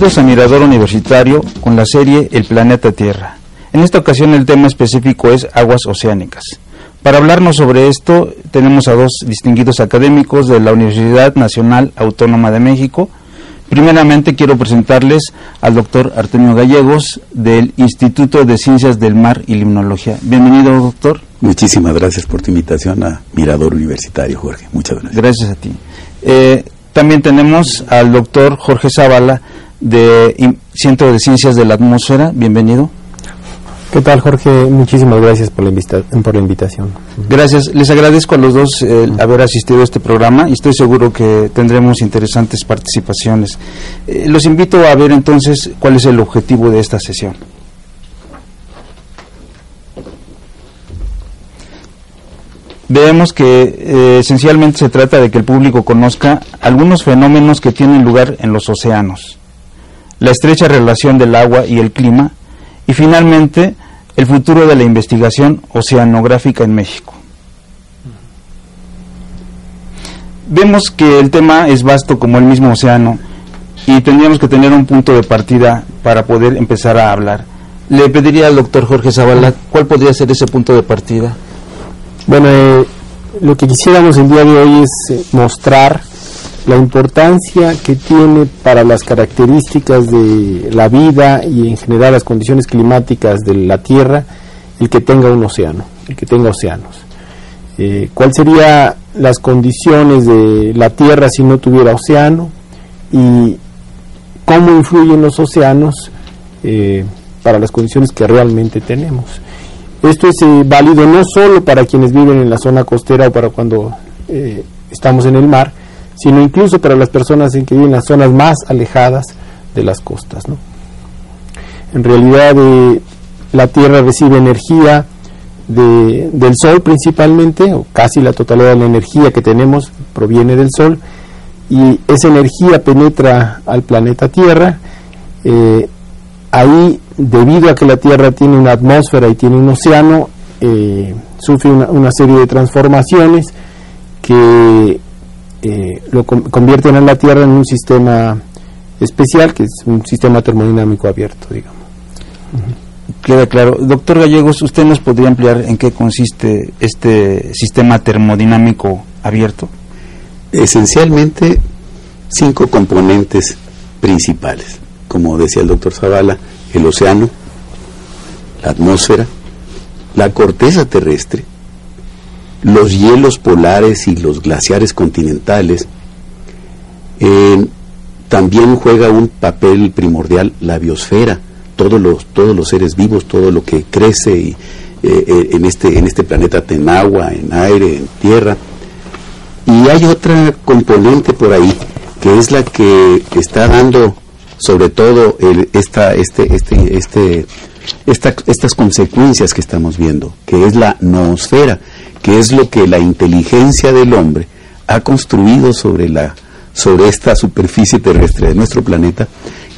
Bienvenidos a Mirador Universitario con la serie El Planeta Tierra. En esta ocasión el tema específico es aguas oceánicas. Para hablarnos sobre esto tenemos a dos distinguidos académicos de la Universidad Nacional Autónoma de México. Primeramente quiero presentarles al doctor Artemio Gallegos del Instituto de Ciencias del Mar y Limnología. Bienvenido, doctor. Muchísimas gracias por tu invitación a Mirador Universitario, Jorge. Muchas gracias. Gracias a ti. También tenemos al doctor Jorge Zavala de Centro de Ciencias de la Atmósfera. Bienvenido. ¿Qué tal, Jorge? Muchísimas gracias por la invitación. Gracias. Les agradezco a los dos haber asistido a este programa y estoy seguro que tendremos interesantes participaciones. Los invito a ver entonces cuál es el objetivo de esta sesión. Vemos que esencialmente se trata de que el público conozca algunos fenómenos que tienen lugar en los océanos, la estrecha relación del agua y el clima, y finalmente el futuro de la investigación oceanográfica en México. Vemos que el tema es vasto como el mismo océano y tendríamos que tener un punto de partida para poder empezar a hablar. Le pediría al doctor Jorge Zavala, ¿cuál podría ser ese punto de partida? Bueno, lo que quisiéramos el día de hoy es mostrar la importancia que tiene para las características de la vida y en general las condiciones climáticas de la Tierra el que tenga un océano, el que tenga océanos. ¿Cuáles serían las condiciones de la Tierra si no tuviera océano? Y cómo influyen los océanos para las condiciones que realmente tenemos. Esto es válido no solo para quienes viven en la zona costera o para cuando estamos en el mar, sino incluso para las personas que viven en las zonas más alejadas de las costas, ¿no? En realidad la Tierra recibe energía del Sol principalmente, o casi la totalidad de la energía que tenemos proviene del Sol, y esa energía penetra al planeta Tierra. Ahí, debido a que la Tierra tiene una atmósfera y tiene un océano, sufre una serie de transformaciones que lo convierten a la Tierra en un sistema especial, que es un sistema termodinámico abierto, digamos. Queda claro. Doctor Gallegos, ¿usted nos podría ampliar en qué consiste este sistema termodinámico abierto? Esencialmente 5 componentes principales. Como decía el doctor Zavala, el océano, la atmósfera, la corteza terrestre, los hielos polares y los glaciares continentales. También juega un papel primordial la biosfera, todos los seres vivos, todo lo que crece en este planeta, en agua, en aire, en tierra. Y hay otra componente por ahí, que es la que está dando sobre todo estas consecuencias que estamos viendo, que es la noosfera, que es lo que la inteligencia del hombre ha construido sobre esta superficie terrestre de nuestro planeta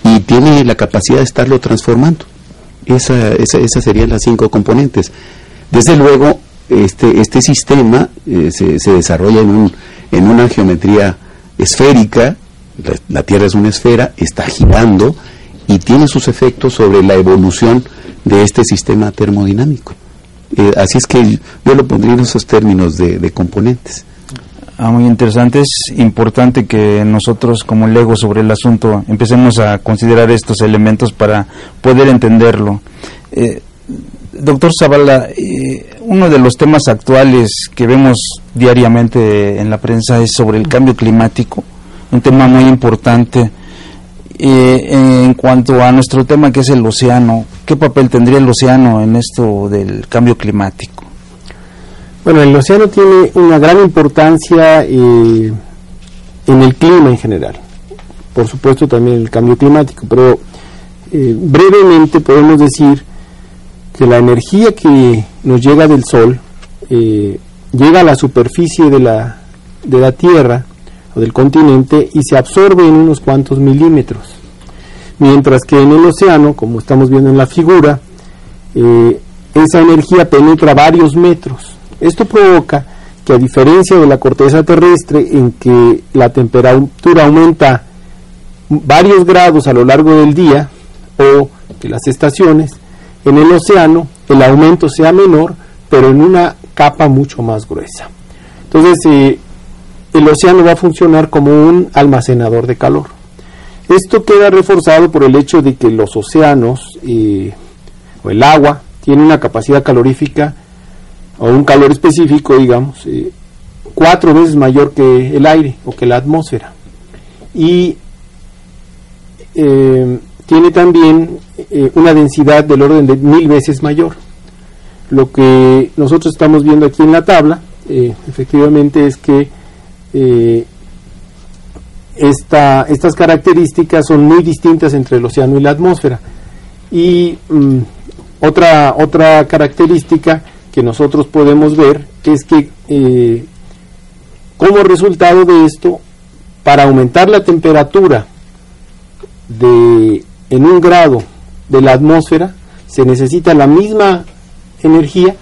y tiene la capacidad de estarlo transformando. Esas serían las 5 componentes. Desde luego, este sistema se desarrolla en una geometría esférica. La Tierra es una esfera, está girando y tiene sus efectos sobre la evolución de este sistema termodinámico. Así es que yo lo pondría en esos términos de componentes. Muy interesante. Es importante que nosotros, como lego sobre el asunto, empecemos a considerar estos elementos para poder entenderlo. Doctor Zavala, uno de los temas actuales que vemos diariamente en la prensa es sobre el cambio climático, un tema muy importante. En cuanto a nuestro tema, que es el océano, ¿qué papel tendría el océano en esto del cambio climático? Bueno, el océano tiene una gran importancia en el clima en general, por supuesto también el cambio climático, pero brevemente podemos decir que la energía que nos llega del Sol llega a la superficie de la Tierra o del continente y se absorbe en unos cuantos milímetros, mientras que en el océano, como estamos viendo en la figura, esa energía penetra varios metros. Esto provoca que, a diferencia de la corteza terrestre, en que la temperatura aumenta varios grados a lo largo del día o de las estaciones, en el océano el aumento sea menor, pero en una capa mucho más gruesa. Entonces, el océano va a funcionar como un almacenador de calor. Esto queda reforzado por el hecho de que los océanos o el agua tiene una capacidad calorífica o un calor específico, digamos, 4 veces mayor que el aire o que la atmósfera. Y tiene también una densidad del orden de 1000 veces mayor. Lo que nosotros estamos viendo aquí en la tabla, efectivamente, es que estas características son muy distintas entre el océano y la atmósfera. Y otra característica que nosotros podemos ver es que como resultado de esto, para aumentar la temperatura en 1 grado de la atmósfera, se necesita la misma energía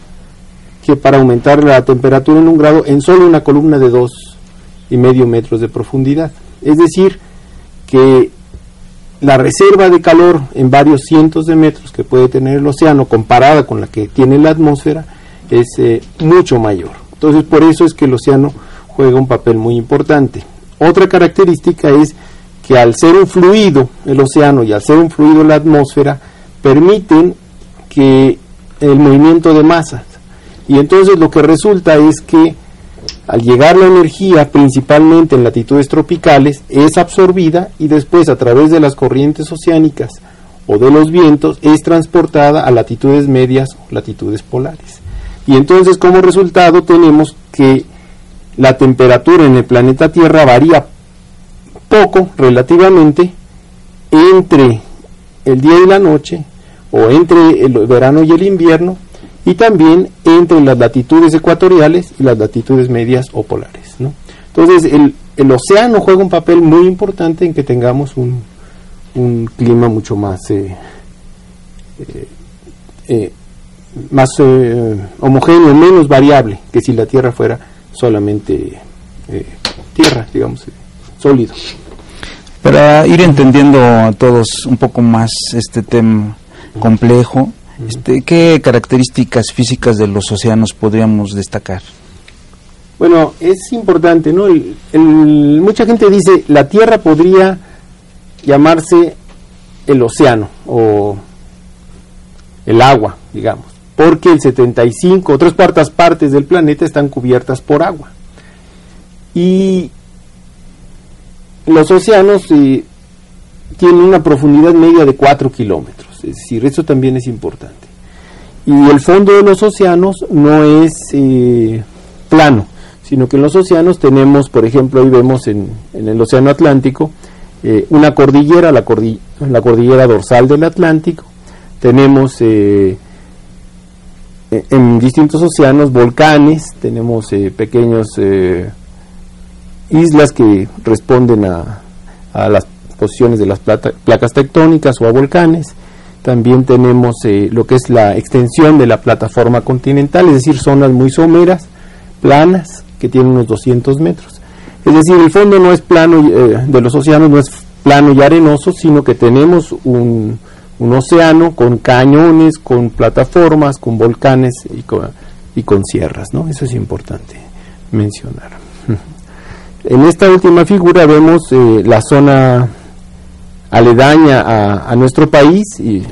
que para aumentar la temperatura en 1 grado en solo una columna de 2,5 metros de profundidad. Es decir, que la reserva de calor en varios cientos de metros que puede tener el océano comparada con la que tiene la atmósfera es mucho mayor. Entonces, por eso es que el océano juega un papel muy importante. Otra característica es que al ser un fluido el océano y al ser un fluido la atmósfera permiten que el movimiento de masas, y entonces lo que resulta es que al llegar la energía principalmente en latitudes tropicales es absorbida y después a través de las corrientes oceánicas o de los vientos es transportada a latitudes medias o latitudes polares. Y entonces como resultado tenemos que la temperatura en el planeta Tierra varía poco relativamente entre el día y la noche, o entre el verano y el invierno, y también entre las latitudes ecuatoriales y las latitudes medias o polares, ¿no? Entonces el océano juega un papel muy importante en que tengamos un clima mucho más homogéneo, menos variable que si la Tierra fuera solamente tierra, digamos, sólido. Para ir entendiendo a todos un poco más este tema complejo, ¿qué características físicas de los océanos podríamos destacar? Bueno, es importante, ¿no? Mucha gente dice, la Tierra podría llamarse el océano o el agua, digamos, porque el 75 o 3/4 partes del planeta están cubiertas por agua. Y los océanos tienen una profundidad media de 4 kilómetros, es decir, eso también es importante. Y el fondo de los océanos no es plano, sino que en los océanos tenemos, por ejemplo, ahí vemos en el océano Atlántico, una cordillera, la cordillera dorsal del Atlántico. Tenemos en distintos océanos volcanes, tenemos pequeños islas que responden a las posiciones de las placas tectónicas o a volcanes. También tenemos lo que es la extensión de la plataforma continental, es decir, zonas muy someras, planas, que tienen unos 200 metros. Es decir, el fondo no es plano, de los océanos no es plano y arenoso, sino que tenemos un océano con cañones, con plataformas, con volcanes y con sierras, ¿no? Eso es importante mencionar. En esta última figura vemos la zona aledaña a nuestro país y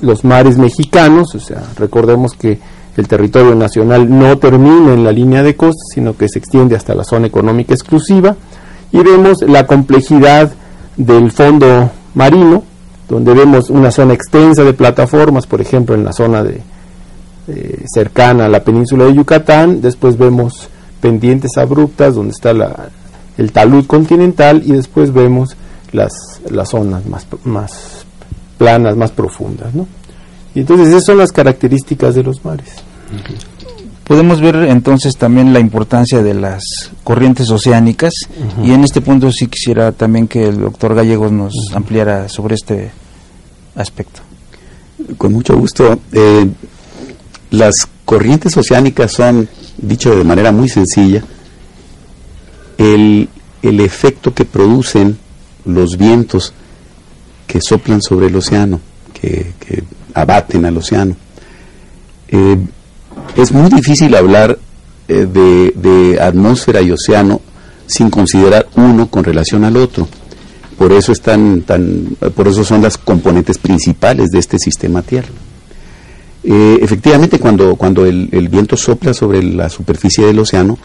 los mares mexicanos, o sea, recordemos que el territorio nacional no termina en la línea de costa, sino que se extiende hasta la zona económica exclusiva, y vemos la complejidad del fondo marino, donde vemos una zona extensa de plataformas, por ejemplo en la zona cercana a la península de Yucatán. Después vemos pendientes abruptas donde está el talud continental, y después vemos las zonas más planas, más profundas, ¿no? Y entonces esas son las características de los mares. Podemos ver entonces también la importancia de las corrientes oceánicas, y en este punto sí quisiera también que el doctor Gallegos nos ampliara sobre este aspecto. Con mucho gusto. Las corrientes oceánicas son, dicho de manera muy sencilla, el efecto que producen los vientos que soplan sobre el océano, que abaten al océano. Es muy difícil hablar de atmósfera y océano sin considerar uno con relación al otro. Por eso por eso son las componentes principales de este sistema Tierra. Efectivamente, cuando el viento sopla sobre la superficie del océano,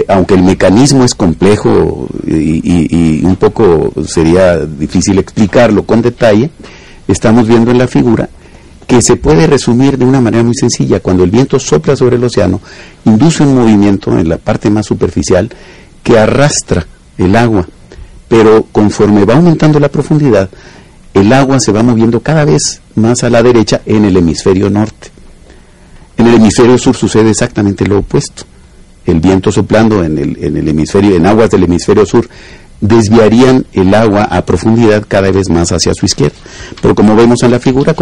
aunque el mecanismo es complejo y un poco sería difícil explicarlo con detalle, estamos viendo en la figura que se puede resumir de una manera muy sencilla. Cuando el viento sopla sobre el océano, induce un movimiento en la parte más superficial que arrastra el agua, pero conforme va aumentando la profundidad, el agua se va moviendo cada vez más a la derecha en el hemisferio norte. En el hemisferio sur sucede exactamente lo opuesto. El viento soplando en el hemisferio, en aguas del hemisferio sur, desviarían el agua a profundidad cada vez más hacia su izquierda. Pero como vemos en la figura,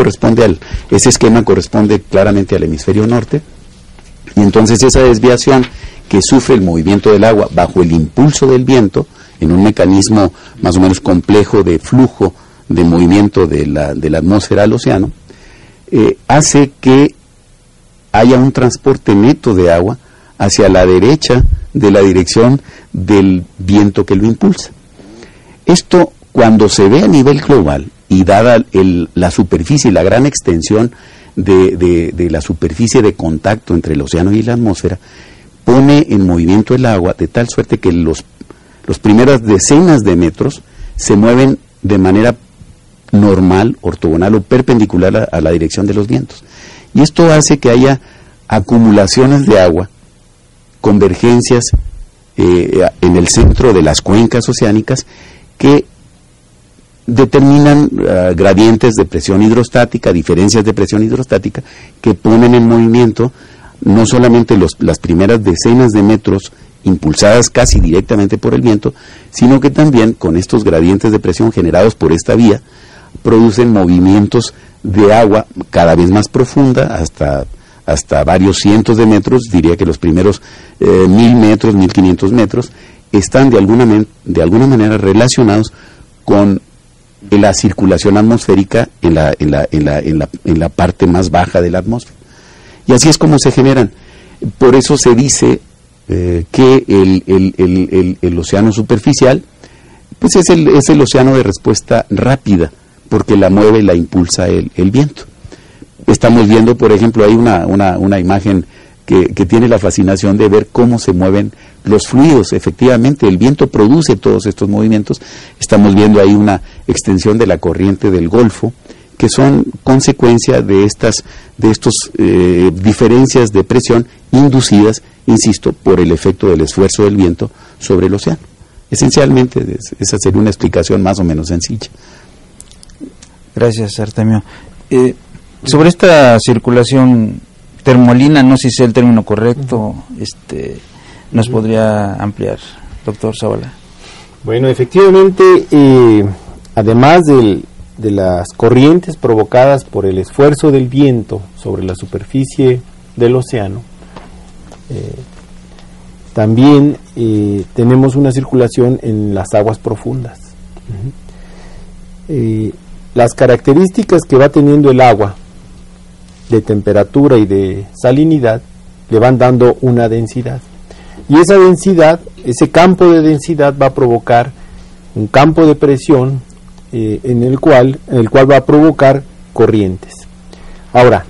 ese esquema corresponde claramente al hemisferio norte, y entonces esa desviación que sufre el movimiento del agua bajo el impulso del viento, en un mecanismo más o menos complejo de flujo de movimiento de la atmósfera al océano, hace que haya un transporte neto de agua hacia la derecha de la dirección del viento que lo impulsa. Esto, cuando se ve a nivel global y dada la superficie y la gran extensión de la superficie de contacto entre el océano y la atmósfera, pone en movimiento el agua de tal suerte que los primeras decenas de metros se mueven de manera normal, ortogonal o perpendicular a la dirección de los vientos. Y esto hace que haya acumulaciones de agua, convergencias en el centro de las cuencas oceánicas que determinan gradientes de presión hidrostática, diferencias de presión hidrostática que ponen en movimiento no solamente las primeras decenas de metros impulsadas casi directamente por el viento, sino que también con estos gradientes de presión generados por esta vía producen movimientos de agua cada vez más profunda hasta varios cientos de metros. Diría que los primeros 1000 metros, 1500 metros están de alguna manera relacionados con la circulación atmosférica en la parte más baja de la atmósfera. Y así es como se generan. Por eso se dice que el océano superficial pues es el océano de respuesta rápida, porque la mueve y la impulsa el viento. Estamos viendo, por ejemplo, hay una imagen que tiene la fascinación de ver cómo se mueven los fluidos. Efectivamente, el viento produce todos estos movimientos. Estamos viendo ahí una extensión de la corriente del Golfo, que son consecuencia de estas diferencias de presión inducidas, insisto, por el efecto del esfuerzo del viento sobre el océano. Esencialmente, esa sería una explicación más o menos sencilla. Gracias, Artemio. Sobre esta circulación termolina, no sé si es el término correcto, ¿nos podría ampliar, doctor Zavala? Bueno, efectivamente, además de las corrientes provocadas por el esfuerzo del viento sobre la superficie del océano, también tenemos una circulación en las aguas profundas. Las características que va teniendo el agua de temperatura y de salinidad le van dando una densidad, y esa densidad, ese campo de densidad va a provocar un campo de presión en el cual va a provocar corrientes. Ahora,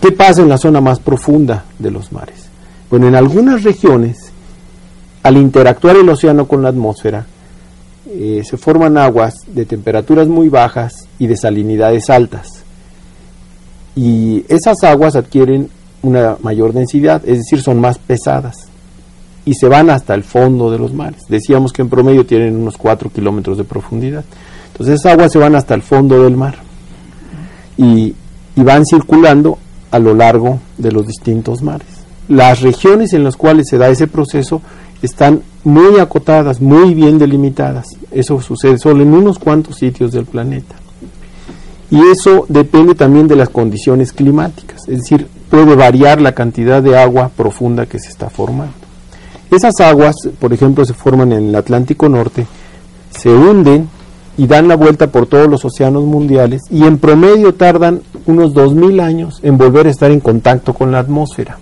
¿qué pasa en la zona más profunda de los mares? Bueno, en algunas regiones, al interactuar el océano con la atmósfera, se forman aguas de temperaturas muy bajas y de salinidades altas, y esas aguas adquieren una mayor densidad, es decir, son más pesadas y se van hasta el fondo de los mares. Decíamos que en promedio tienen unos 4 kilómetros de profundidad. Entonces esas aguas se van hasta el fondo del mar y van circulando a lo largo de los distintos mares. Las regiones en las cuales se da ese proceso están muy acotadas, muy bien delimitadas. Eso sucede solo en unos cuantos sitios del planeta. Y eso depende también de las condiciones climáticas, es decir, puede variar la cantidad de agua profunda que se está formando. Esas aguas, por ejemplo, se forman en el Atlántico Norte, se hunden y dan la vuelta por todos los océanos mundiales, y en promedio tardan unos 2000 años en volver a estar en contacto con la atmósfera.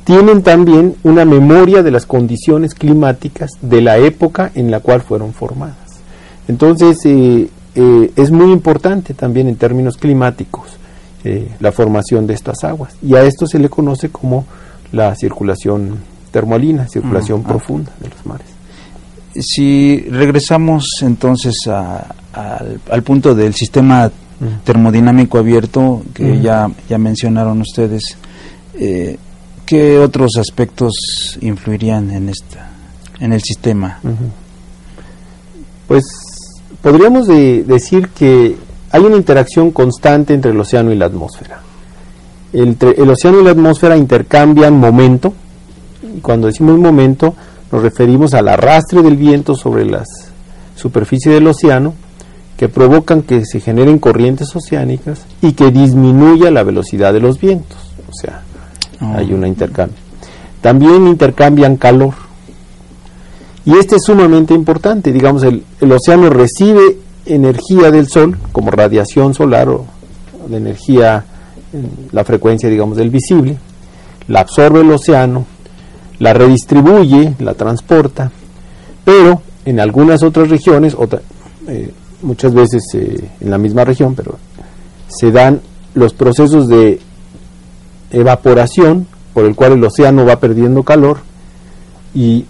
Tienen también una memoria de las condiciones climáticas de la época en la cual fueron formadas. Entonces, es muy importante también en términos climáticos la formación de estas aguas, y a esto se le conoce como la circulación termalina, circulación profunda de los mares. Si regresamos entonces al punto del sistema termodinámico abierto que ya mencionaron ustedes, ¿qué otros aspectos influirían en el sistema? Pues podríamos decir que hay una interacción constante entre el océano y la atmósfera. El océano y la atmósfera intercambian momento, y cuando decimos momento nos referimos al arrastre del viento sobre la superficie del océano, que provocan que se generen corrientes oceánicas y que disminuya la velocidad de los vientos. O sea, hay un intercambio. También intercambian calor. Y este es sumamente importante. Digamos, el océano recibe energía del sol, como radiación solar o de energía, la frecuencia, digamos, del visible, la absorbe el océano, la redistribuye, la transporta, pero en algunas otras regiones, muchas veces en la misma región, pero se dan los procesos de evaporación por el cual el océano va perdiendo calor, y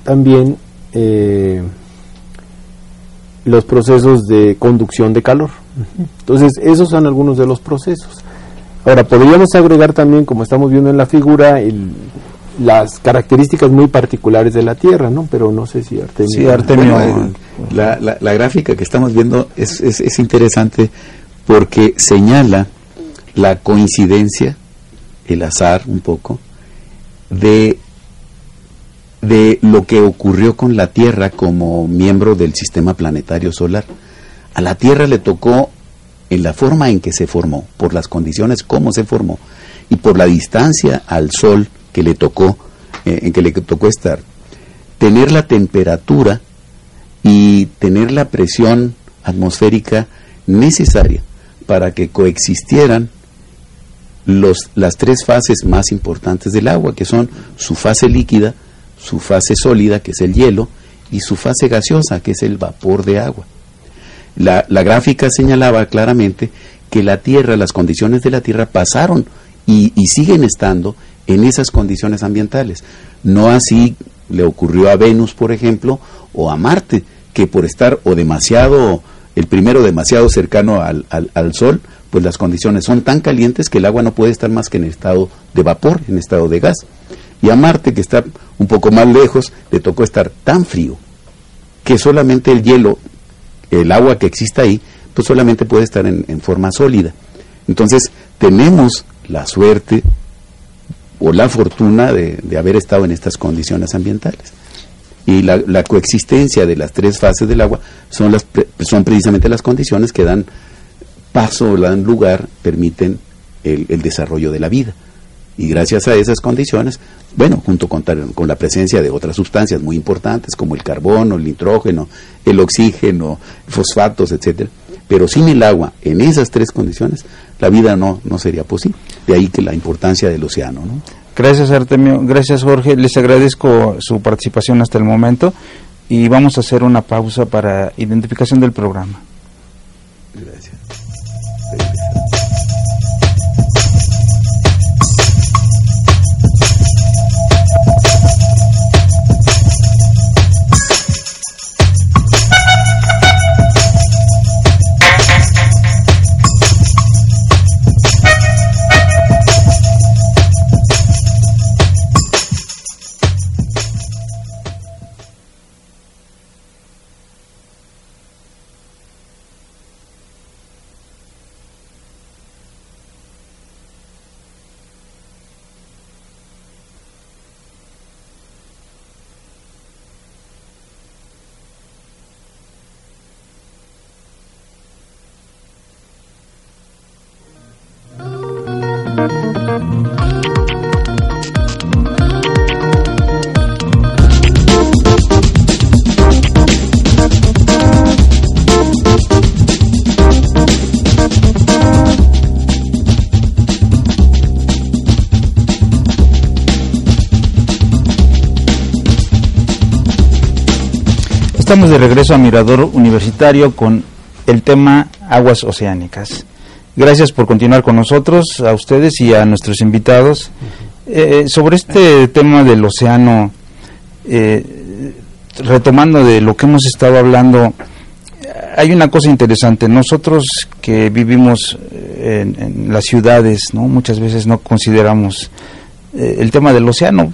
también los procesos de conducción de calor. Entonces, esos son algunos de los procesos. Ahora, podríamos agregar también, como estamos viendo en la figura, las características muy particulares de la Tierra, ¿no? Pero no sé si Artemio... Sí, Artemio, la gráfica que estamos viendo es interesante porque señala la coincidencia, el azar un poco, de lo que ocurrió con la Tierra como miembro del sistema planetario solar. A la Tierra le tocó, en la forma en que se formó, por las condiciones como se formó, y por la distancia al Sol que le tocó, en que le tocó estar, tener la temperatura y tener la presión atmosférica necesaria para que coexistieran las tres fases más importantes del agua, que son su fase líquida, su fase sólida, que es el hielo, y su fase gaseosa, que es el vapor de agua. La gráfica señalaba claramente que la Tierra, las condiciones de la Tierra pasaron y siguen estando en esas condiciones ambientales. No así le ocurrió a Venus, por ejemplo, o a Marte, que por estar el primero demasiado cercano al Sol, pues las condiciones son tan calientes que el agua no puede estar más que en estado de vapor, en estado de gas. Y a Marte, que está un poco más lejos, le tocó estar tan frío que solamente el hielo, el agua que exista ahí, pues solamente puede estar en forma sólida. Entonces, tenemos la suerte o la fortuna de haber estado en estas condiciones ambientales. Y la coexistencia de las tres fases del agua son precisamente las condiciones que dan paso, dan lugar, permiten el desarrollo de la vida. Y gracias a esas condiciones, bueno, junto con la presencia de otras sustancias muy importantes como el carbono, el nitrógeno, el oxígeno, fosfatos, etcétera, pero sin el agua, en esas tres condiciones, la vida no sería posible. De ahí que la importancia del océano, ¿no? Gracias, Artemio. Gracias, Jorge. Les agradezco su participación hasta el momento y vamos a hacer una pausa para identificación del programa. Gracias. estamos de regreso a Mirador Universitario con el tema aguas oceánicas. Gracias por continuar con nosotros, a ustedes y a nuestros invitados. Sobre este tema del océano, retomando de lo que hemos estado hablando, hay una cosa interesante. Nosotros que vivimos en las ciudades, ¿no?, muchas veces no consideramos el tema del océano,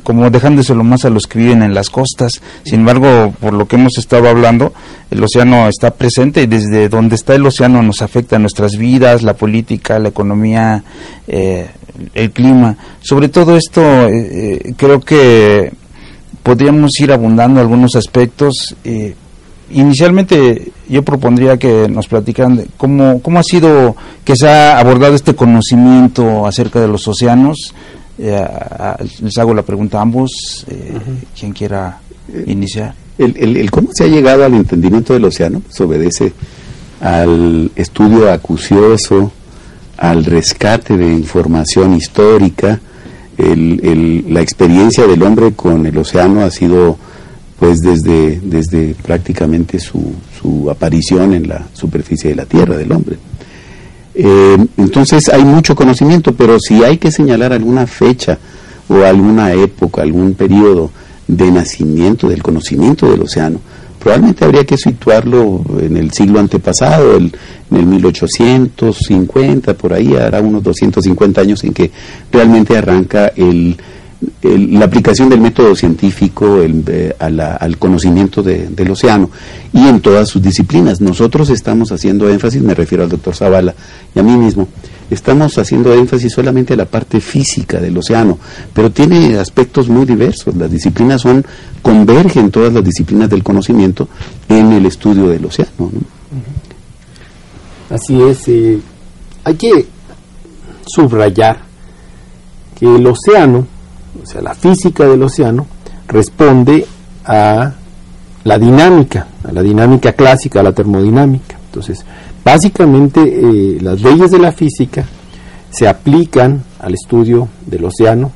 como dejándoselo más a los que viven en las costas. Sin embargo, por lo que hemos estado hablando, el océano está presente, y desde donde está el océano nos afecta nuestras vidas, la política, la economía, el clima. Sobre todo esto, creo que podríamos ir abundando algunos aspectos. Inicialmente yo propondría que nos platicaran de cómo ha sido que se ha abordado este conocimiento acerca de los océanos. Les hago la pregunta a ambos, quien quiera iniciar. El cómo se ha llegado al entendimiento del océano pues obedece al estudio acucioso, al rescate de información histórica. La experiencia del hombre con el océano ha sido pues desde prácticamente su aparición en la superficie de la Tierra del hombre. Entonces hay mucho conocimiento, pero si hay que señalar alguna fecha o alguna época, algún periodo de nacimiento del conocimiento del océano, probablemente habría que situarlo en el siglo antepasado, en el 1850, por ahí hará unos 250 años en que realmente arranca la aplicación del método científico al conocimiento del océano, y en todas sus disciplinas. Nosotros estamos haciendo énfasis, me refiero al doctor Zavala y a mí mismo, estamos haciendo énfasis solamente a la parte física del océano, pero tiene aspectos muy diversos. Las disciplinas convergen todas las disciplinas del conocimiento en el estudio del océano, ¿no? Así es. Hay que subrayar que el océano, o sea, la física del océano, responde a la dinámica clásica, a la termodinámica. Entonces, básicamente, las leyes de la física se aplican al estudio del océano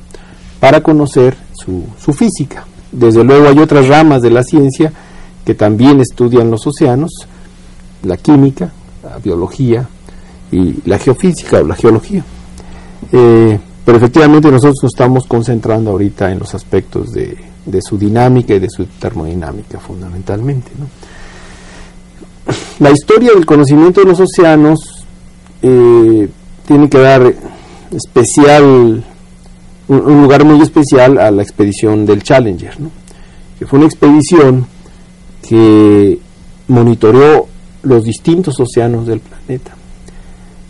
para conocer su física. Desde luego hay otras ramas de la ciencia que también estudian los océanos: la química, la biología y la geofísica o la geología. Pero efectivamente nosotros nos estamos concentrando ahorita en los aspectos de su dinámica y de su termodinámica fundamentalmente, ¿no? La historia del conocimiento de los océanos tiene que dar un lugar muy especial a la expedición del Challenger, ¿no?, que fue una expedición que monitoreó los distintos océanos del planeta.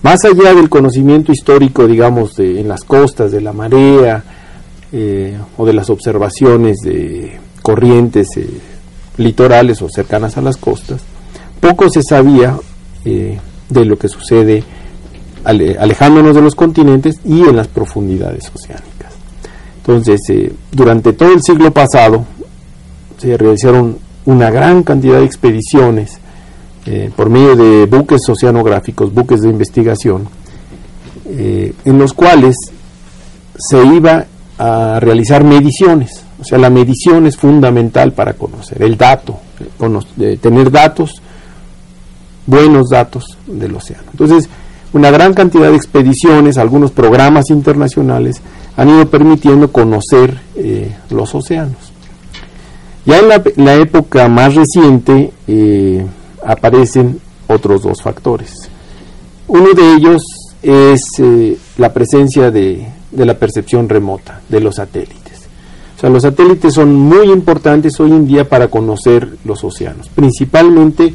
Más allá del conocimiento histórico, digamos, en las costas, de la marea, o de las observaciones de corrientes litorales o cercanas a las costas, poco se sabía de lo que sucede alejándonos de los continentes y en las profundidades oceánicas. Entonces, durante todo el siglo pasado se realizaron una gran cantidad de expediciones por medio de buques oceanográficos, buques de investigación, en los cuales se iba a realizar mediciones. O sea, la medición es fundamental para conocer el dato, tener datos, buenos datos del océano. Entonces, una gran cantidad de expediciones, algunos programas internacionales han ido permitiendo conocer los océanos. Ya en la época más reciente aparecen otros dos factores. Uno de ellos es la presencia de la percepción remota de los satélites. O sea, los satélites son muy importantes hoy en día para conocer los océanos. Principalmente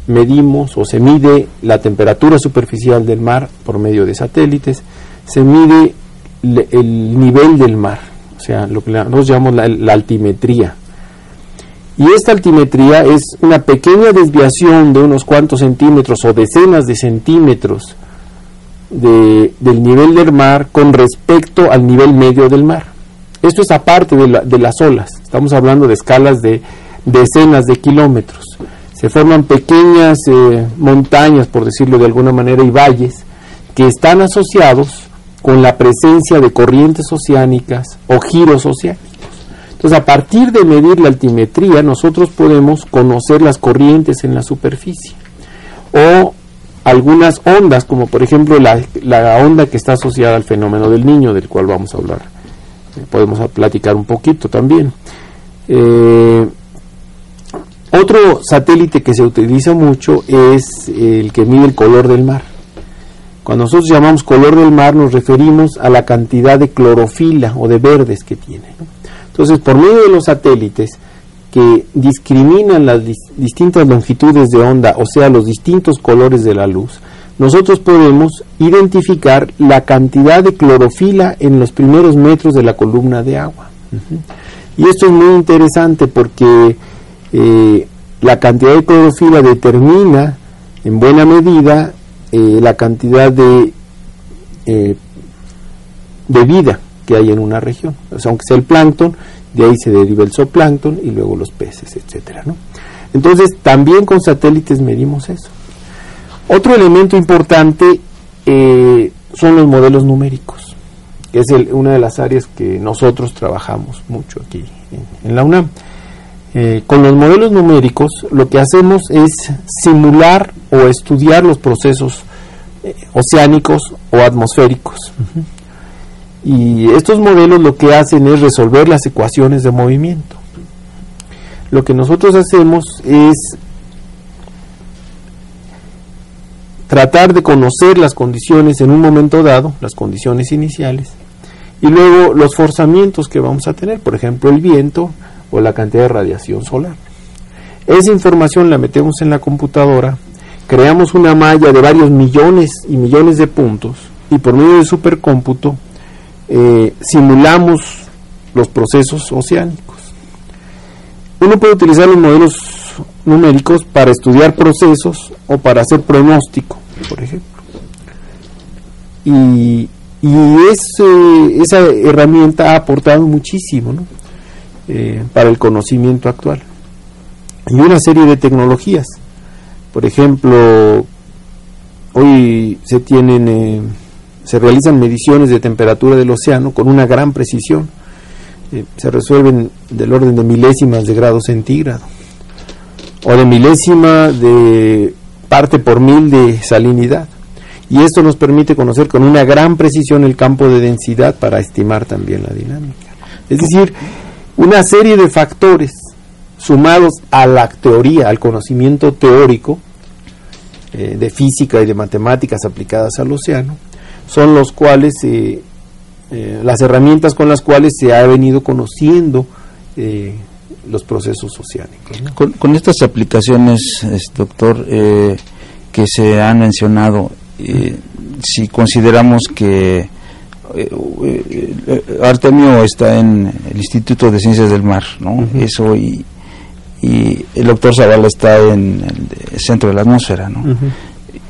medimos o se mide la temperatura superficial del mar por medio de satélites, se mide el nivel del mar, o sea, lo que nosotros llamamos la altimetría. Y esta altimetría es una pequeña desviación de unos cuantos centímetros o decenas de centímetros del nivel del mar con respecto al nivel medio del mar. Esto es aparte de las olas. Estamos hablando de escalas de decenas de kilómetros. Se forman pequeñas montañas, por decirlo de alguna manera, y valles que están asociados con la presencia de corrientes oceánicas o giros oceánicos. Entonces, a partir de medir la altimetría, nosotros podemos conocer las corrientes en la superficie, o algunas ondas, como por ejemplo la onda que está asociada al fenómeno del Niño, del cual vamos a hablar. Podemos platicar un poquito también. Otro satélite que se utiliza mucho es el que mide el color del mar. Cuando nosotros llamamos color del mar, nos referimos a la cantidad de clorofila o de verdes que tiene, ¿no? Entonces, por medio de los satélites que discriminan las distintas longitudes de onda, o sea, los distintos colores de la luz, nosotros podemos identificar la cantidad de clorofila en los primeros metros de la columna de agua. Y esto es muy interesante porque la cantidad de clorofila determina en buena medida la cantidad de vida que hay en una región. O sea, aunque sea el plancton, de ahí se deriva el zooplancton y luego los peces, etcétera, ¿no? Entonces, también con satélites medimos eso. Otro elemento importante son los modelos numéricos, que es una de las áreas que nosotros trabajamos mucho aquí en la UNAM. Con los modelos numéricos lo que hacemos es simular o estudiar los procesos oceánicos o atmosféricos. Y estos modelos lo que hacen es resolver las ecuaciones de movimiento. Lo que nosotros hacemos es tratar de conocer las condiciones en un momento dado, las condiciones iniciales, y luego los forzamientos que vamos a tener, por ejemplo el viento o la cantidad de radiación solar. Esa información la metemos en la computadora, creamos una malla de varios millones y millones de puntos, y por medio de supercómputo simulamos los procesos oceánicos. Uno puede utilizar los modelos numéricos para estudiar procesos o para hacer pronóstico, por ejemplo. Y esa herramienta ha aportado muchísimo, ¿no? Para el conocimiento actual. Y una serie de tecnologías. Por ejemplo, hoy se realizan mediciones de temperatura del océano con una gran precisión. Se resuelven del orden de milésimas de grado centígrado, o de milésima de parte por mil de salinidad. Y esto nos permite conocer con una gran precisión el campo de densidad para estimar también la dinámica. Es decir, una serie de factores sumados a la teoría, al conocimiento teórico de física y de matemáticas aplicadas al océano, son los cuales las herramientas con las cuales se ha venido conociendo los procesos oceánicos, ¿no? Con estas aplicaciones, doctor, que se han mencionado, si consideramos que Artemio está en el Instituto de Ciencias del Mar, ¿no? Eso, y el doctor Zavala está en el Centro de la Atmósfera, ¿no?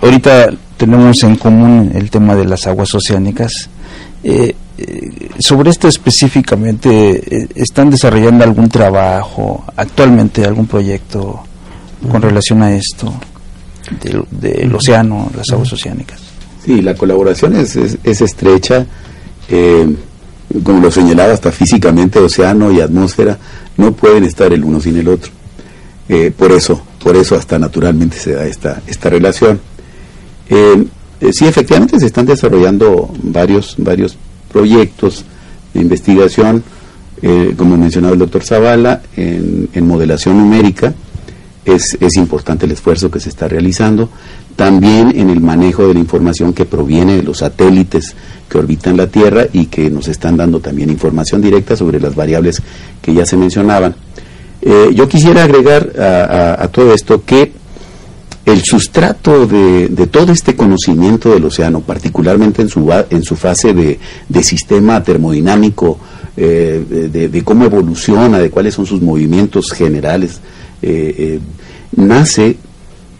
Ahorita tenemos en común el tema de las aguas oceánicas. Sobre esto específicamente, ¿están desarrollando algún trabajo actualmente, algún proyecto con relación a esto del océano, las aguas oceánicas? Sí, la colaboración es estrecha, como lo señalaba, hasta físicamente océano y atmósfera no pueden estar el uno sin el otro. Por eso hasta naturalmente se da esta relación. Sí, efectivamente se están desarrollando varios proyectos de investigación, como mencionaba el doctor Zavala, en modelación numérica. Es importante el esfuerzo que se está realizando, también en el manejo de la información que proviene de los satélites que orbitan la Tierra y que nos están dando también información directa sobre las variables que ya se mencionaban. Yo quisiera agregar a todo esto que el sustrato de todo este conocimiento del océano, particularmente en su fase de sistema termodinámico, de cómo evoluciona, de cuáles son sus movimientos generales, nace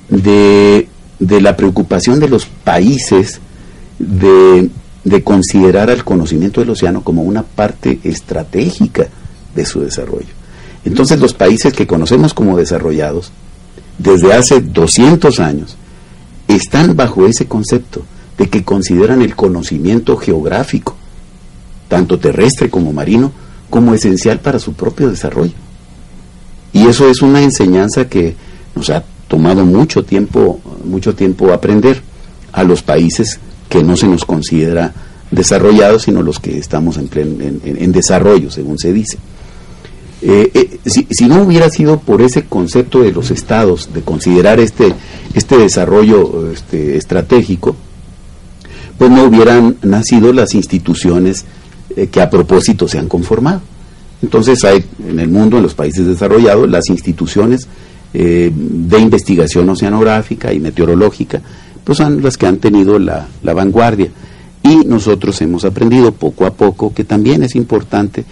de la preocupación de los países de considerar al conocimiento del océano como una parte estratégica de su desarrollo. Entonces los países que conocemos como desarrollados desde hace 200 años están bajo ese concepto de que consideran el conocimiento geográfico, tanto terrestre como marino, como esencial para su propio desarrollo. Y eso es una enseñanza que nos ha tomado mucho tiempo aprender a los países que no se nos considera desarrollados, sino los que estamos en desarrollo, según se dice. Si no hubiera sido por ese concepto de los estados, de considerar este desarrollo estratégico, pues no hubieran nacido las instituciones que a propósito se han conformado. Entonces hay en el mundo, en los países desarrollados, las instituciones de investigación oceanográfica y meteorológica, pues son las que han tenido la vanguardia. Y nosotros hemos aprendido poco a poco que también es importante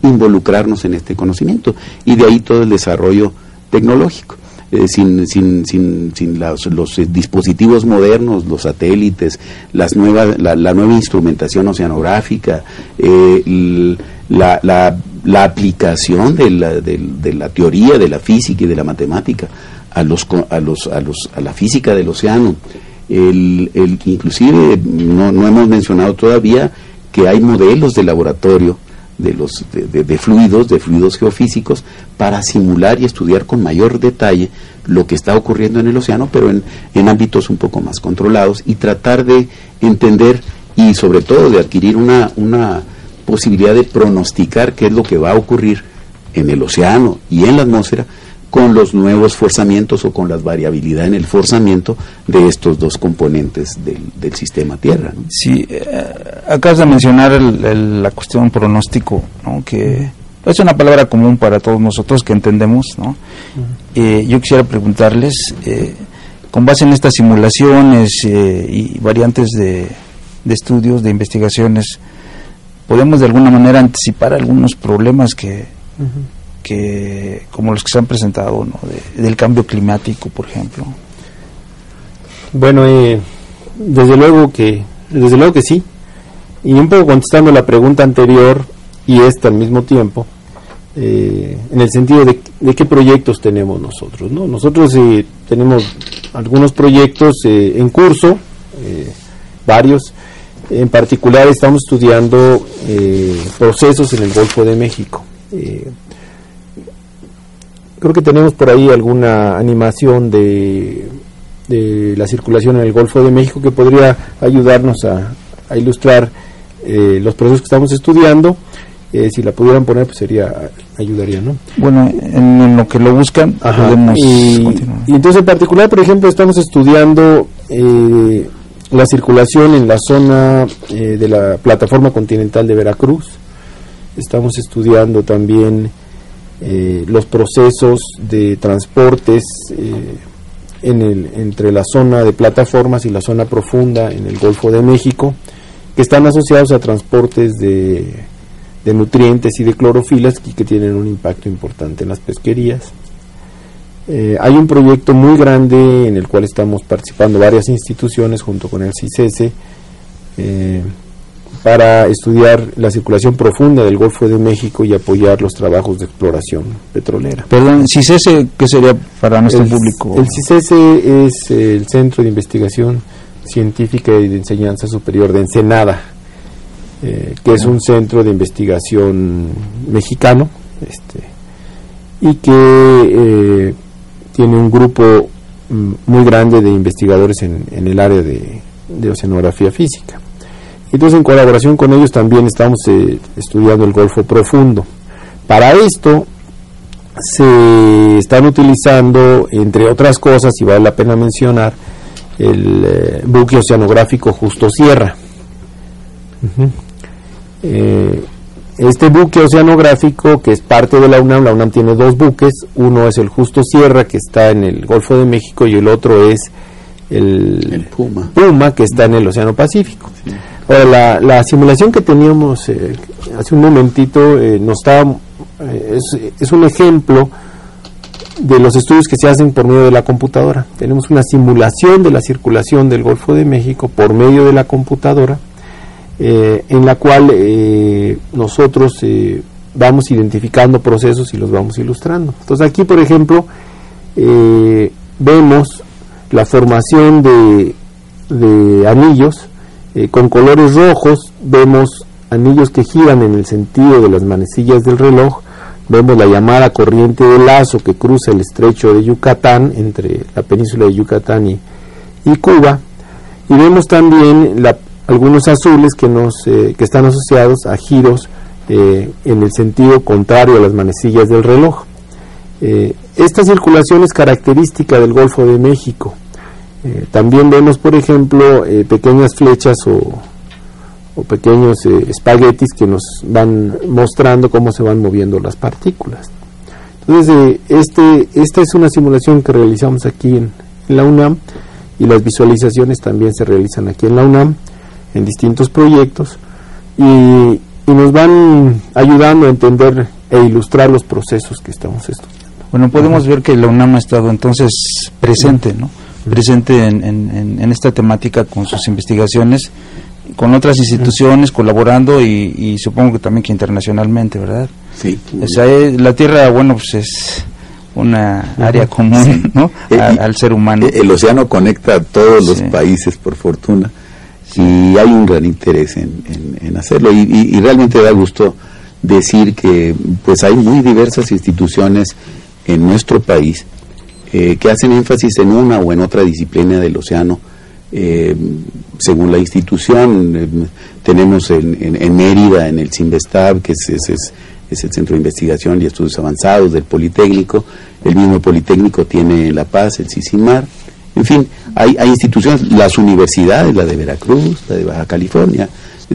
involucrarnos en este conocimiento, y de ahí todo el desarrollo tecnológico. Sin los dispositivos modernos, los satélites, la nueva instrumentación oceanográfica, la aplicación de la teoría, de la física y de la matemática a la física del océano. Inclusive no hemos mencionado todavía que hay modelos de laboratorio de fluidos geofísicos para simular y estudiar con mayor detalle lo que está ocurriendo en el océano, pero en ámbitos un poco más controlados, y tratar de entender y sobre todo de adquirir una posibilidad de pronosticar qué es lo que va a ocurrir en el océano y en la atmósfera con los nuevos forzamientos o con la variabilidad en el forzamiento de estos dos componentes del sistema Tierra, ¿no? Sí, acabas de mencionar la cuestión pronóstico, ¿no? Que es una palabra común para todos nosotros que entendemos, ¿no? Yo quisiera preguntarles, con base en estas simulaciones y variantes de estudios, de investigaciones, ¿podemos de alguna manera anticipar algunos problemas que como los que se han presentado, ¿no? Del cambio climático, por ejemplo? Bueno, desde luego que sí. Y un poco contestando la pregunta anterior y esta al mismo tiempo, en el sentido de qué proyectos tenemos nosotros, ¿no? Nosotros tenemos algunos proyectos en curso, varios. En particular estamos estudiando procesos en el Golfo de México. Creo que tenemos por ahí alguna animación de la circulación en el Golfo de México que podría ayudarnos a ilustrar los procesos que estamos estudiando. Si la pudieran poner, pues ayudaría, ¿no? Bueno, en lo que lo buscan, podemos continuar. Y entonces, en particular, por ejemplo, estamos estudiando la circulación en la zona de la plataforma continental de Veracruz. Estamos estudiando también los procesos de transportes entre la zona de plataformas y la zona profunda en el Golfo de México, que están asociados a transportes de nutrientes y de clorofilas y que tienen un impacto importante en las pesquerías. Hay un proyecto muy grande en el cual estamos participando varias instituciones junto con el CICESE para estudiar la circulación profunda del Golfo de México y apoyar los trabajos de exploración petrolera. Perdón, ¿CICESE qué sería para nuestro público? El CICESE es el Centro de Investigación Científica y de Enseñanza Superior de Ensenada, que es un centro de investigación mexicano, y que tiene un grupo muy grande de investigadores en el área de oceanografía física. Entonces, en colaboración con ellos también estamos estudiando el Golfo Profundo. Para esto se están utilizando, entre otras cosas, y vale la pena mencionar, el buque oceanográfico Justo Sierra. Este buque oceanográfico, que es parte de la UNAM tiene dos buques. Uno es el Justo Sierra, que está en el Golfo de México, y el otro es el Puma, que está en el Océano Pacífico. Sí. Ahora, la simulación que teníamos hace un momentito es un ejemplo de los estudios que se hacen por medio de la computadora. Tenemos una simulación de la circulación del Golfo de México por medio de la computadora, en la cual nosotros vamos identificando procesos y los vamos ilustrando. Entonces aquí, por ejemplo, vemos la formación de anillos con colores rojos. Vemos anillos que giran en el sentido de las manecillas del reloj, vemos la llamada corriente de Lazo que cruza el estrecho de Yucatán, entre la península de Yucatán y Cuba, y vemos también algunos azules que están asociados a giros en el sentido contrario a las manecillas del reloj. Esta circulación es característica del Golfo de México. También vemos, por ejemplo, pequeñas flechas o pequeños espaguetis que nos van mostrando cómo se van moviendo las partículas. Entonces, esta es una simulación que realizamos aquí en la UNAM, y las visualizaciones también se realizan aquí en la UNAM, en distintos proyectos, y nos van ayudando a entender e ilustrar los procesos que estamos estudiando. Bueno, podemos ver que la UNAM ha estado entonces presente, ¿no? Presente en esta temática con sus investigaciones, con otras instituciones, colaborando y supongo que también que internacionalmente, ¿verdad? Sí. O sea, la Tierra, bueno, pues es una área común, sí, ¿no? Al ser humano. El océano conecta a todos los países, por fortuna, y hay un gran interés en hacerlo, y realmente da gusto decir que pues hay muy diversas instituciones en nuestro país que hacen énfasis en una o en otra disciplina del océano, según la institución. Tenemos en Mérida, en el CINVESTAB, que es el Centro de Investigación y Estudios Avanzados del Politécnico. El mismo Politécnico tiene en La Paz el CICIMAR. En fin, hay instituciones, las universidades, la de Veracruz, la de Baja California,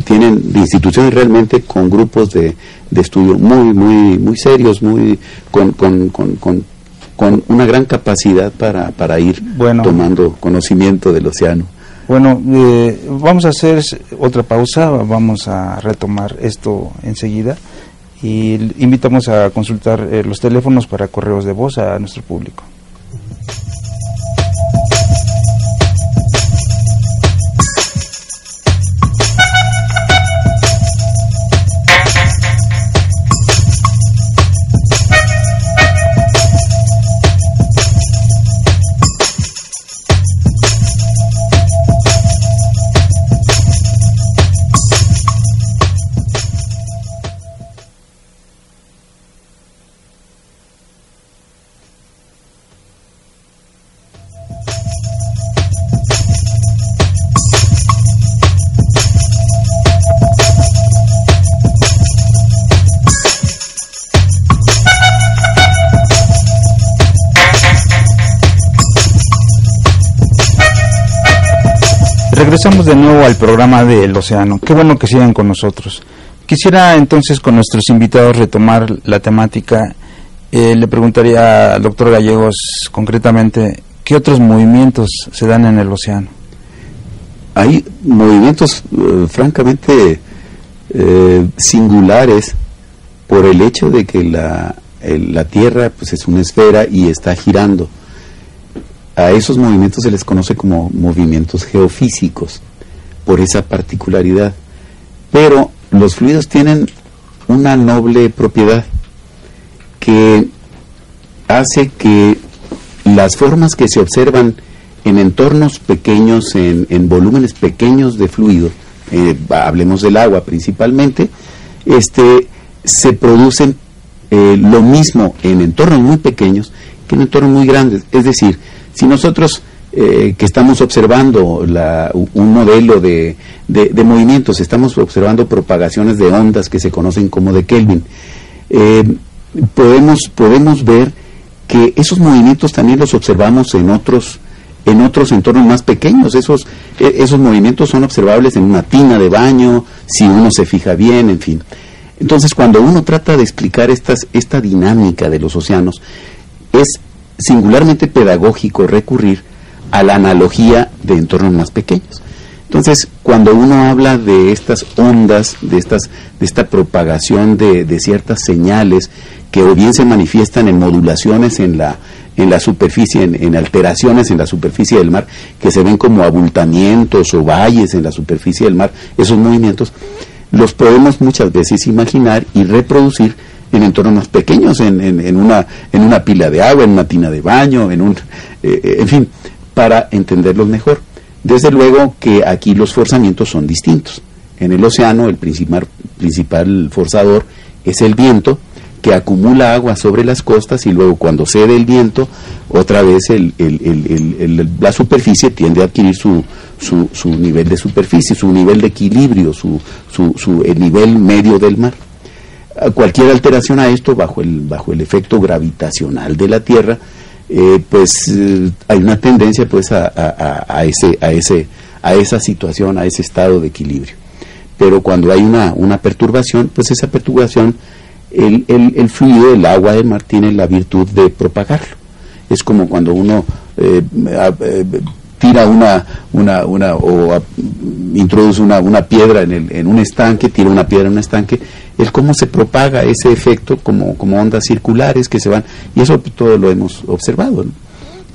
tienen instituciones realmente con grupos de estudio muy serios, con una gran capacidad para ir tomando conocimiento del océano. Bueno, vamos a hacer otra pausa, vamos a retomar esto enseguida, y invitamos a consultar los teléfonos para correos de voz a nuestro público. Regresamos de nuevo al programa del océano. Qué bueno que sigan con nosotros. Quisiera entonces con nuestros invitados retomar la temática. Le preguntaría al doctor Gallegos concretamente, ¿qué otros movimientos se dan en el océano? Hay movimientos francamente singulares por el hecho de que la Tierra pues es una esfera y está girando. A esos movimientos se les conoce como movimientos geofísicos, por esa particularidad. Pero los fluidos tienen una noble propiedad que hace que las formas que se observan en entornos pequeños, en volúmenes pequeños de fluido, hablemos del agua principalmente, se producen lo mismo en entornos muy pequeños que en entornos muy grandes. Es decir, si nosotros que estamos observando un modelo de movimientos, estamos observando propagaciones de ondas que se conocen como de Kelvin, podemos ver que esos movimientos también los observamos en otros entornos más pequeños. Esos movimientos son observables en una tina de baño, si uno se fija bien, en fin. Entonces, cuando uno trata de explicar esta dinámica de los océanos, es singularmente pedagógico recurrir a la analogía de entornos más pequeños. Entonces, cuando uno habla de estas ondas, de esta propagación de ciertas señales que o bien se manifiestan en modulaciones en la superficie, en alteraciones en la superficie del mar, que se ven como abultamientos o valles en la superficie del mar, esos movimientos los podemos muchas veces imaginar y reproducir en entornos más pequeños, en una pila de agua, en una tina de baño, en fin, para entenderlos mejor. Desde luego que aquí los forzamientos son distintos. En el océano el principal forzador es el viento, que acumula agua sobre las costas, y luego cuando cede el viento, otra vez la superficie tiende a adquirir su nivel de superficie, su nivel de equilibrio, el nivel medio del mar. Cualquier alteración a esto, bajo el efecto gravitacional de la Tierra, hay una tendencia pues a esa situación, a ese estado de equilibrio. Pero cuando hay una perturbación, pues esa perturbación, el fluido, el agua del mar, tiene la virtud de propagarlo. Es como cuando uno tira introduce una piedra en un estanque, tira una piedra en un estanque, el cómo se propaga ese efecto como ondas circulares que se van, y eso todo lo hemos observado, ¿no?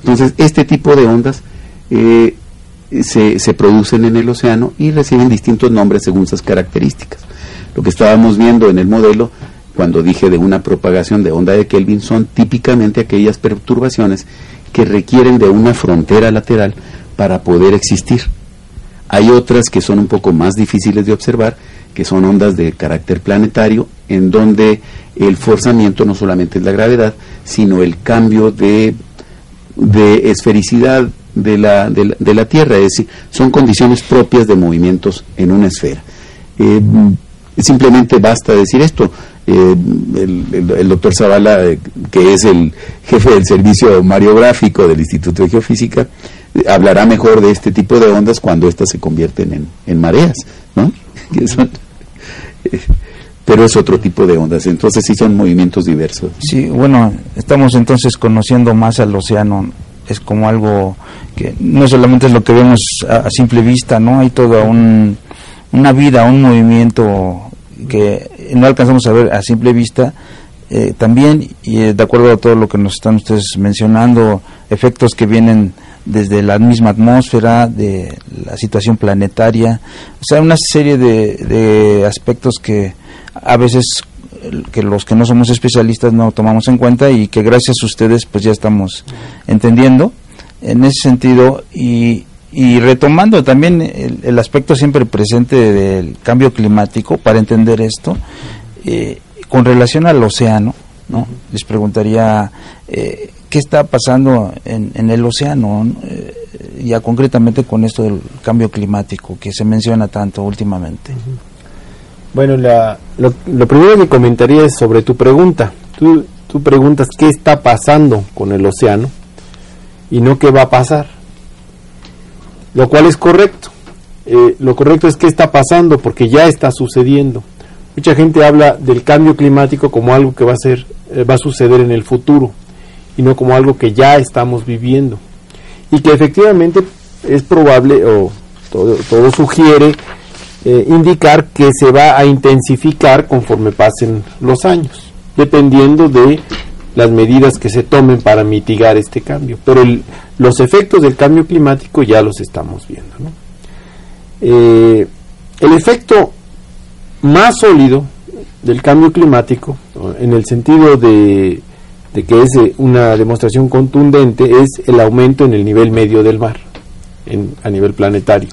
Entonces, este tipo de ondas se producen en el océano y reciben distintos nombres según sus características. Lo que estábamos viendo en el modelo, cuando dije de una propagación de onda de Kelvin, son típicamente aquellas perturbaciones que requieren de una frontera lateral para poder existir. Hay otras que son un poco más difíciles de observar, que son ondas de carácter planetario, en donde el forzamiento no solamente es la gravedad, sino el cambio de esfericidad de la Tierra, es decir, son condiciones propias de movimientos en una esfera. Simplemente basta decir esto. El doctor Zavala, que es el jefe del servicio mariográfico del Instituto de Geofísica, hablará mejor de este tipo de ondas cuando éstas se convierten en mareas, ¿no? Pero es otro tipo de ondas, entonces sí son movimientos diversos. Sí, bueno, estamos entonces conociendo más al océano. Es como algo que no solamente es lo que vemos a simple vista, ¿no? Hay toda una vida, un movimiento que no alcanzamos a ver a simple vista. También, y de acuerdo a todo lo que nos están ustedes mencionando, efectos que vienen desde la misma atmósfera, de la situación planetaria, o sea, una serie de aspectos que a veces que los que no somos especialistas no tomamos en cuenta, y que gracias a ustedes pues ya estamos entendiendo en ese sentido. Y retomando también el aspecto siempre presente del cambio climático, para entender esto, con relación al océano, ¿no? Les preguntaría qué está pasando en el océano, ¿no? Ya concretamente con esto del cambio climático que se menciona tanto últimamente. Bueno, lo primero que comentaría es sobre tu pregunta. Tú preguntas qué está pasando con el océano y no qué va a pasar, lo cual es correcto. Lo correcto es qué está pasando, porque ya está sucediendo. Mucha gente habla del cambio climático como algo que va a suceder en el futuro, y no como algo que ya estamos viviendo, y que efectivamente es probable, o todo sugiere indicar que se va a intensificar conforme pasen los años, dependiendo de las medidas que se tomen para mitigar este cambio. Pero los efectos del cambio climático ya los estamos viendo, ¿no? El efecto más sólido del cambio climático, en el sentido de que es una demostración contundente, es el aumento en el nivel medio del mar a nivel planetario,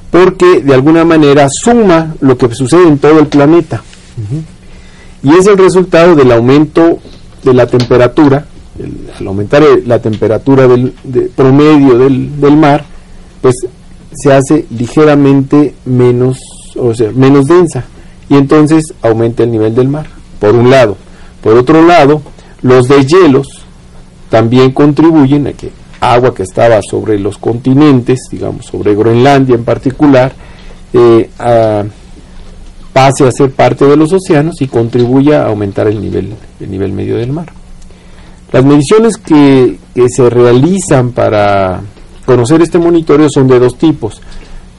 porque de alguna manera suma lo que sucede en todo el planeta, y es el resultado del aumento de la temperatura. Al aumentar la temperatura promedio del mar, pues se hace ligeramente menos densa, y entonces aumenta el nivel del mar, por un lado. Por otro lado, los deshielos también contribuyen a que agua que estaba sobre los continentes, digamos sobre Groenlandia en particular, pase a ser parte de los océanos y contribuya a aumentar el nivel medio del mar. Las mediciones que se realizan para conocer este monitoreo son de dos tipos.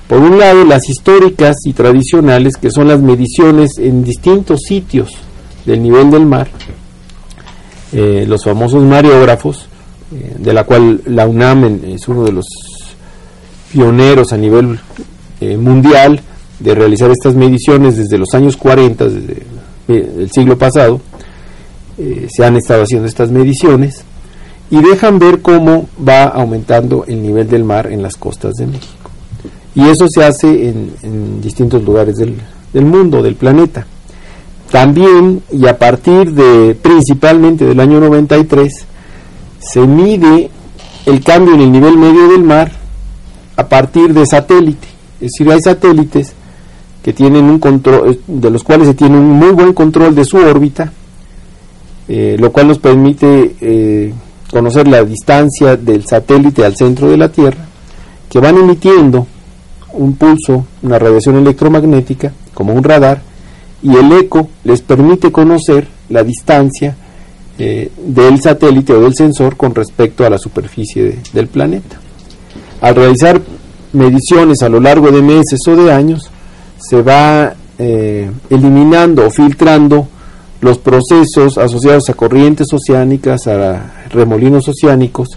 Por un lado, las históricas y tradicionales, que son las mediciones en distintos sitios del nivel del mar, los famosos mareógrafos, de la cual la UNAM es uno de los pioneros a nivel mundial de realizar estas mediciones desde los años 40, desde el siglo pasado. Se han estado haciendo estas mediciones y dejan ver cómo va aumentando el nivel del mar en las costas de México, y eso se hace en distintos lugares del mundo, del planeta. También, y a partir de principalmente del año 93, se mide el cambio en el nivel medio del mar a partir de satélite. Es decir, hay satélites que tienen un control, de los cuales se tiene un muy buen control de su órbita, lo cual nos permite conocer la distancia del satélite al centro de la Tierra, que van emitiendo un pulso, una radiación electromagnética, como un radar, y el eco les permite conocer la distancia del satélite o del sensor con respecto a la superficie del planeta. Al realizar mediciones a lo largo de meses o de años, se va eliminando o filtrando los procesos asociados a corrientes oceánicas, a remolinos oceánicos,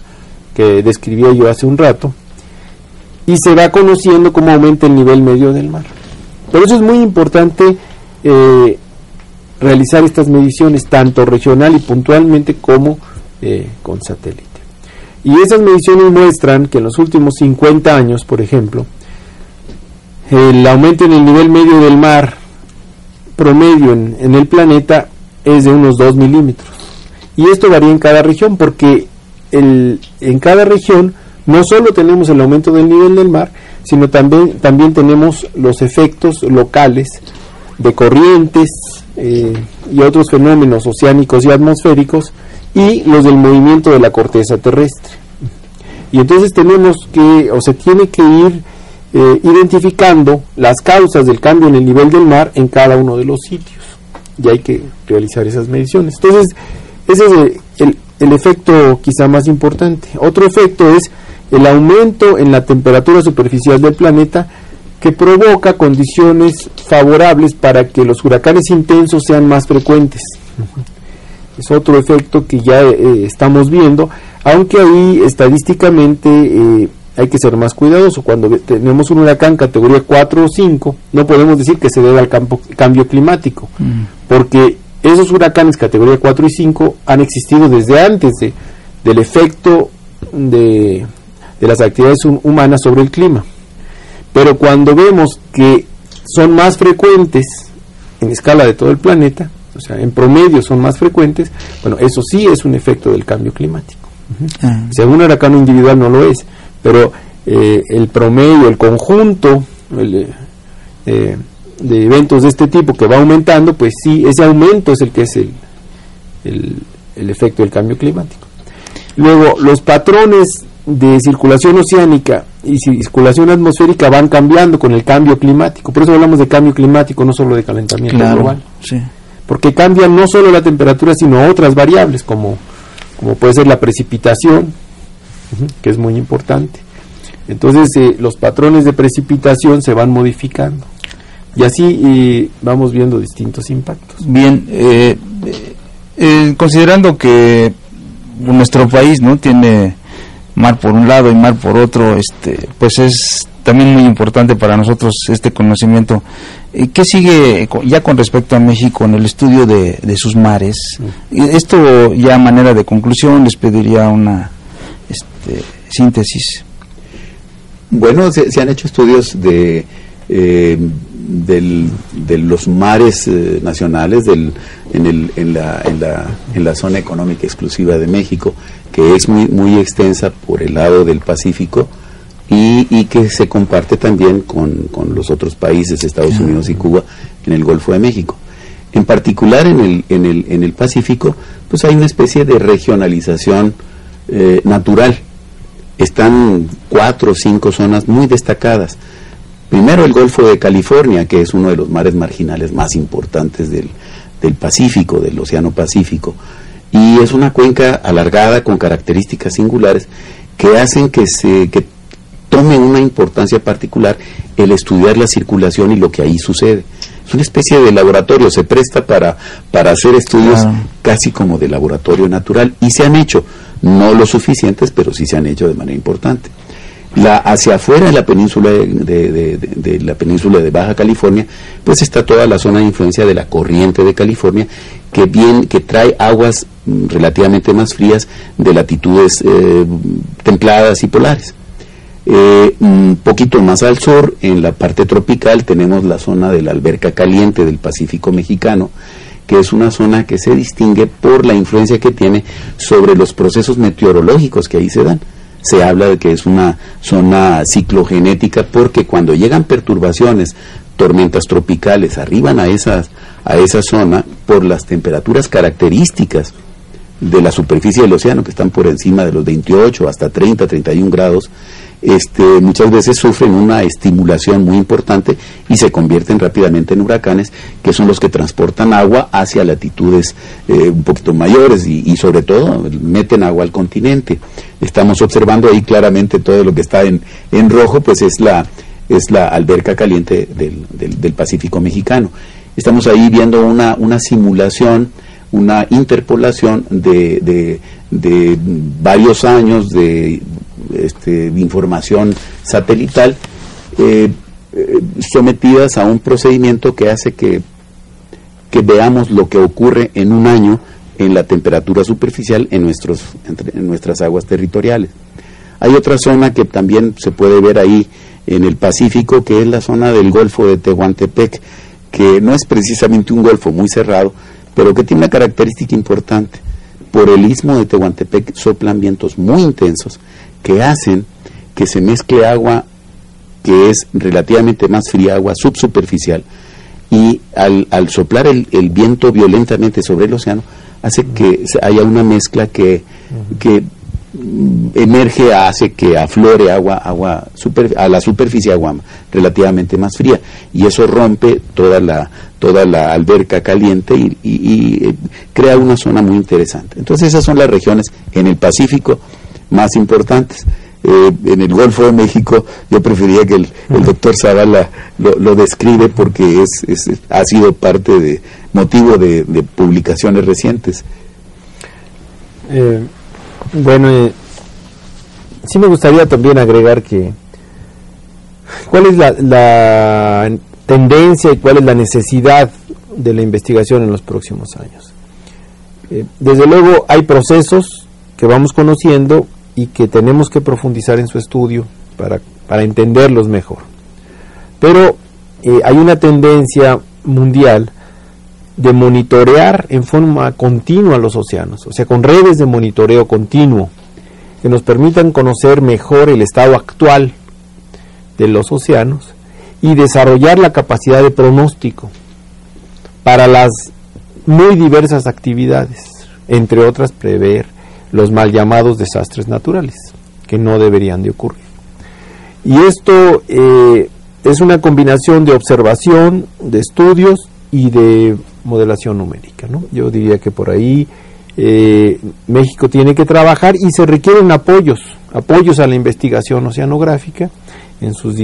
que describía yo hace un rato, y se va conociendo cómo aumenta el nivel medio del mar. Por eso es muy importante realizar estas mediciones, tanto regional y puntualmente como con satélite. Y esas mediciones muestran que en los últimos 50 años, por ejemplo, el aumento en el nivel medio del mar promedio en el planeta es de unos 2 milímetros. Y esto varía en cada región, porque en cada región no solo tenemos el aumento del nivel del mar, sino también tenemos los efectos locales de corrientes y otros fenómenos oceánicos y atmosféricos, y los del movimiento de la corteza terrestre. Y entonces se tiene que ir identificando las causas del cambio en el nivel del mar en cada uno de los sitios, y hay que realizar esas mediciones. Entonces, ese es el efecto quizá más importante. Otro efecto es el aumento en la temperatura superficial del planeta, que provoca condiciones favorables para que los huracanes intensos sean más frecuentes. Es otro efecto que ya estamos viendo, aunque ahí estadísticamente hay que ser más cuidadoso. Cuando tenemos un huracán categoría 4 o 5, no podemos decir que se debe al cambio climático, porque esos huracanes categoría 4 y 5 han existido desde antes del efecto de las actividades humanas sobre el clima. Pero cuando vemos que son más frecuentes en escala de todo el planeta, o sea, en promedio son más frecuentes, bueno, eso sí es un efecto del cambio climático. O sea, un huracán individual no lo es, pero el promedio, el conjunto de eventos de este tipo que va aumentando, pues sí, ese aumento es el que es el efecto del cambio climático. Luego, los patrones de circulación oceánica y circulación atmosférica van cambiando con el cambio climático. Por eso hablamos de cambio climático, no solo de calentamiento global. Sí. Porque cambian no solo la temperatura, sino otras variables, como puede ser la precipitación, que es muy importante. Entonces, los patrones de precipitación se van modificando. Y así vamos viendo distintos impactos. Bien, considerando que nuestro país no tiene mar por un lado y mar por otro, pues es también muy importante para nosotros este conocimiento. ¿Qué sigue ya con respecto a México en el estudio de sus mares? Esto ya a manera de conclusión les pediría una síntesis. Bueno, se han hecho estudios de los mares nacionales en la zona económica exclusiva de México, que es muy extensa por el lado del Pacífico y que se comparte también con los otros países, Estados Unidos y Cuba, en el Golfo de México. En particular en el Pacífico, pues hay una especie de regionalización natural. Están 4 o 5 zonas muy destacadas. Primero, el Golfo de California, que es uno de los mares marginales más importantes del Pacífico, del Océano Pacífico, y es una cuenca alargada con características singulares que hacen que tome una importancia particular el estudiar la circulación y lo que ahí sucede. Es una especie de laboratorio, se presta para hacer estudios casi como de laboratorio natural, y se han hecho, no lo suficientes, pero sí se han hecho de manera importante. Hacia afuera de la península de la península de Baja California, pues está toda la zona de influencia de la corriente de California, que trae aguas relativamente más frías de latitudes templadas y polares. Un poquito más al sur, en la parte tropical, tenemos la zona de la alberca caliente del Pacífico mexicano, que es una zona que se distingue por la influencia que tiene sobre los procesos meteorológicos que ahí se dan. Se habla de que es una zona ciclogenética porque cuando llegan perturbaciones, tormentas tropicales, arriban a esa zona por las temperaturas características de la superficie del océano, que están por encima de los 28 hasta 30, 31 grados, muchas veces sufren una estimulación muy importante y se convierten rápidamente en huracanes, que son los que transportan agua hacia latitudes un poquito mayores y sobre todo meten agua al continente. Estamos observando ahí claramente todo lo que está en rojo, pues es la alberca caliente del Pacífico mexicano. Estamos ahí viendo una simulación, una interpolación de varios años de información satelital sometidas a un procedimiento que hace que veamos lo que ocurre en un año en la temperatura superficial en nuestras aguas territoriales. Hay otra zona que también se puede ver ahí en el Pacífico, que es la zona del Golfo de Tehuantepec, que no es precisamente un golfo muy cerrado, pero que tiene una característica importante. Por el istmo de Tehuantepec soplan vientos muy intensos que hacen que se mezcle agua que es relativamente más fría, agua subsuperficial, y al soplar el viento violentamente sobre el océano, hace que haya una mezcla que emerge, hace que aflore agua a la superficie, agua relativamente más fría, y eso rompe toda la alberca caliente y crea una zona muy interesante. Entonces esas son las regiones en el Pacífico más importantes. En el Golfo de México yo preferiría que el doctor Zavala lo describe, porque ha sido motivo de publicaciones recientes. Sí me gustaría también agregar cuál es la tendencia y cuál es la necesidad de la investigación en los próximos años. Desde luego hay procesos que vamos conociendo y que tenemos que profundizar en su estudio para entenderlos mejor. Pero hay una tendencia mundial de monitorear en forma continua los océanos, o sea, con redes de monitoreo continuo que nos permitan conocer mejor el estado actual de los océanos y desarrollar la capacidad de pronóstico para las muy diversas actividades, entre otras prever los mal llamados desastres naturales, que no deberían de ocurrir. Y esto es una combinación de observación, de estudios y de modelación numérica, ¿no? Yo diría que por ahí México tiene que trabajar, y se requieren apoyos a la investigación oceanográfica en sus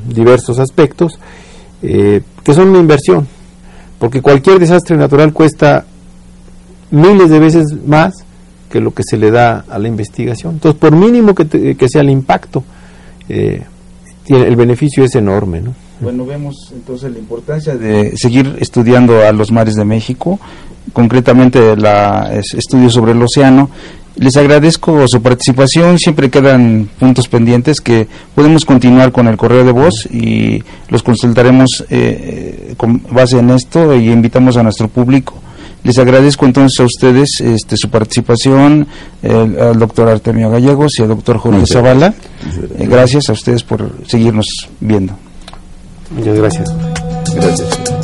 diversos aspectos, que son una inversión, porque cualquier desastre natural cuesta miles de veces más que lo que se le da a la investigación. Entonces, por mínimo que sea el impacto, el beneficio es enorme, ¿no? Bueno, vemos entonces la importancia de seguir estudiando a los mares de México, concretamente estudios sobre el océano. Les agradezco su participación. Siempre quedan puntos pendientes que podemos continuar con el correo de voz y los consultaremos con base en esto, y invitamos a nuestro público. Les agradezco entonces a ustedes su participación, al doctor Artemio Gallegos y al doctor Jorge Zavala. Gracias a ustedes por seguirnos viendo. Muchas gracias. Gracias.